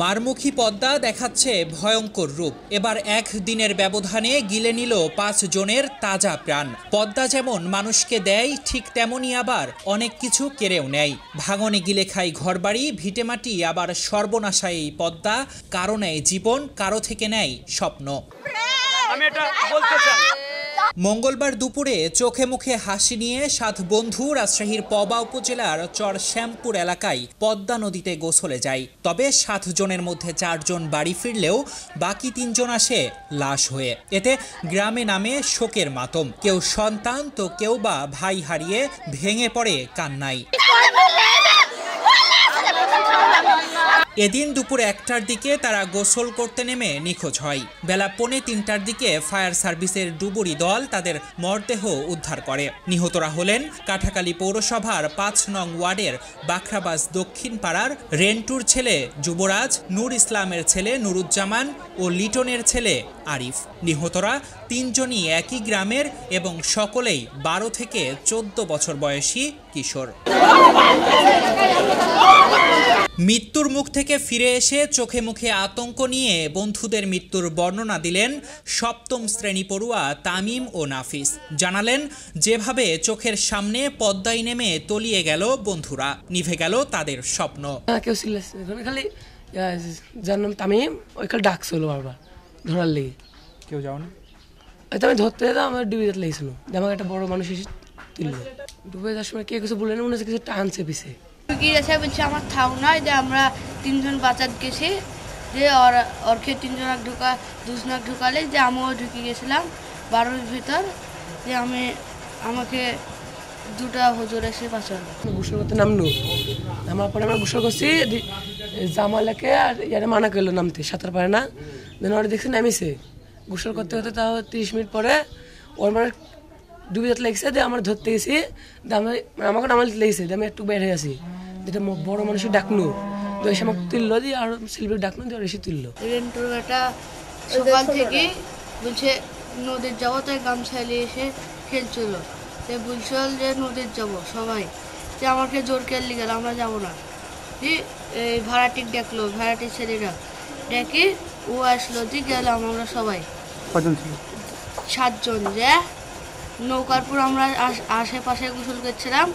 মারমুখী পদ্মা দেখাচ্ছে ভয়ঙ্কর রূপ। এবার একদিনের ব্যবধানে গিলে নিল ৫ জনের তাজা প্রাণ। পদ্মা যেমন মানুষকে দেয়, ঠিক তেমনই আবার অনেক কিছু কেড়েও নেয়। ভাঙনে গিলে খায় ঘরবাড়ি, ভিটেমাটি, আবার সর্বনাশায় এই পদ্মা কারো নেয় জীবন, কারো থেকে নেয় স্বপ্ন। আমি এটা বলতে চাই। মঙ্গলবার দুপুরে চোখে মুখে হাসি নিয়ে ৭ বন্ধু রাজশাহীর পবা উপজেলার চর শ্যামপুর এলাকায় পদ্মা নদীতে গোসলে যায়। তবে ৭ জনের মধ্যে ৪ জন বাড়ি ফিরলেও বাকি ৩ জন আসে লাশ হয়ে। এতে গ্রামে নামে শোকের মাতম। কেউ সন্তান তো কেউ বা ভাই হারিয়ে ভেঙে পড়ে কান্নায়। এদিন দুপুর ১টার দিকে তারা গোসল করতে নেমে নিখোঁজ হয়। বেলা ২:৩০টার দিকে ফায়ার সার্ভিসের ডুবুরি দল তাদের মরদেহ উদ্ধার করে। নিহতরা হলেন কাঠাখালী পৌরসভার ৫ নং ওয়ার্ডের বাখরাবাজ দক্ষিণ পাড়ার রেন্টুর ছেলে যুবরাজ, নূর ইসলামের ছেলে নুরুজ্জামান ও লিটনের ছেলে আরিফ। নিহতরা ৩ জনই একই গ্রামের এবং সকলেই ১২ থেকে ১৪ বছর বয়সী কিশোর। মৃত্যুর মুখ থেকে ফিরে এসে চোখে মুখে আতঙ্ক নিয়ে বন্ধুদের মৃত্যুর বর্ণনা দিলেন ৭ম শ্রেণী পড়ুয়া তামিম ও নাফিস। জানালেন, যেভাবে চোখের সামনে পদ্মায় নেমে তলিয়ে গেল বন্ধুরা, নিভে গেল তাদের স্বপ্ন। কেউ ছিল খালি যার নাম তামিম, ওইখানে ডাকছিল বারবার ধরার লেগে। কেউ যাও না? হয়তো আমি ধরতে যেতাম, আমার ডুবে যেতে লেগেছিল। আমাকে একটা বড় মানুষ এসে তুললো। ডুবে যাওয়ার সময় কে কিছু বলে না, মনে হচ্ছে কিছু টানছে পিছে। গিয়েছে বলছে আমার থাও নয়, যে আমরা ৩ জন বাঁচাত গেছি, যে ওরকে ৩ জন দুজনাক ঢুকালে, যে আমিও ঢুকে গেছিলাম ১২-র ভিতর, যে আমাকে 2টা হুজুর এসে বাঁচালো। গোসল করতে নামলো, নামার পরে আমরা গোসল করছি, জামালাকে আর ইয়ারে মানা করলো নামতে, সাঁতার পারে না। দেন ওরা দেখছি নামিছে, গোসল করতে করতে তাও 30 মিনিট পরে ওর মানে ডুবে যেতে লেগেছে। দিয়ে আমরা ধরতে গেছি, আমাকে নামাল লেগেছে, আমি একটু বের হয়ে আসি, যেটা বড় মানুষের ডাকনু, তো এসে আমাকে তুললো, দিয়ে আর শিল্পীর ডাকনু দিয়ে এসে তুললো। রেন্টুর বেটা সকাল থেকে বলছে নদীর যাবো, তাই গামছা নিয়ে এসে খেলছিল। সে বলছিল যে নদীর যাবো সবাই, যে আমাকে জোর কেলি গেল, আমরা যাবো না। এই ভাড়াটিক ডাকলো, ভাড়াটির ছেলেরা ডেকে ও আসলো, দিয়ে গেলাম আমরা সবাই। কজন ছিল? 7 জন। যে নৌকার পর আমরা আশেপাশে গোসল করছিলাম,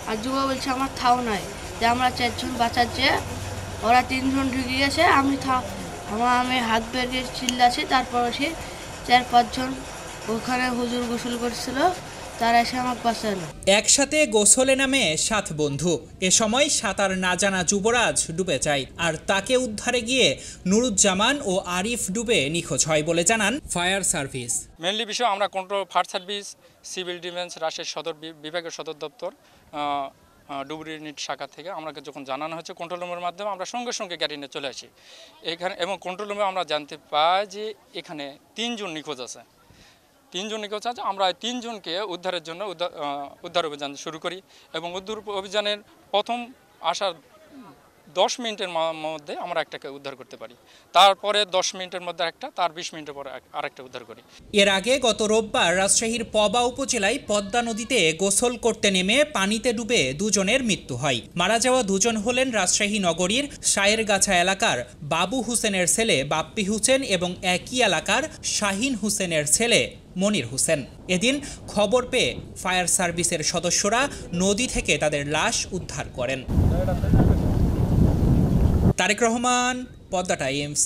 আর যুবা বলছে আমার থাও নাই, যে আমরা 4 জন বাঁচাচ্ছে, ওরা 3 জন ঢুকে গেছে, আমি হাত বেরিয়ে চিল্লাছি। তারপর সে 4-5 জন ওখানে হুজুর গোসল করছিল, তারা এসে আমাকে বাঁচালো। একসাথে গোসলে নামে 7 বন্ধু। এ সময় সাঁতার না জানা যুবরাজ ডুবে যায়, আর তাকে উদ্ধারে গিয়ে নুরুজ্জামান ও আরিফ ডুবে নিখোঁজ হয় বলে জানান ফায়ার সার্ভিস। মেনলি বিষয় আমরা control fire service, civil defence, Rajshahi সদর বিভাগের সদর দপ্তর, ডুবুরি ইউনিট শাখা থেকে আমাকে যখন জানানো হয়েছে কন্ট্রোল রুমের মাধ্যমে আমরা সঙ্গে সঙ্গে গাড়ি নিয়ে চলে আসি এখানে। এবং কন্ট্রোল রুমে আমরা জানতে পাই যে এখানে 3 জন নিখোঁজ আছে। 3 জন নিখোঁজ আছে। আমরা 3 জনকে উদ্ধারের জন্য উদ্ধার অভিযান শুরু করি, এবং উদ্ধার অভিযানের প্রথম আসার 10 মিনিটের মধ্যে আমরা একটাকে উদ্ধার করতে পারি। তারপরে 10 মিনিটের মধ্যে একটা, তার 20 মিনিটের পরে আরেকটা উদ্ধার করি। এর আগে গত রোববার রাজশাহীর পবা উপজেলায় পদ্মা নদীতে গোসল করতে নেমে পানিতে ডুবে 2 জনের মৃত্যু হয়। মারা যাওয়া 2 জন হলেন রাজশাহী নগরীর শায়েরগাছা এলাকার বাবু হোসেনের ছেলে বাপ্পি হোসেন এবং একই এলাকার শাহিন হোসেনের ছেলে মনির হোসেন। এদিন খবর পেয়ে ফায়ার সার্ভিসের সদস্যরা নদী থেকে তাদের লাশ উদ্ধার করেন। তারেক রহমান, পদ্মা টাইমস।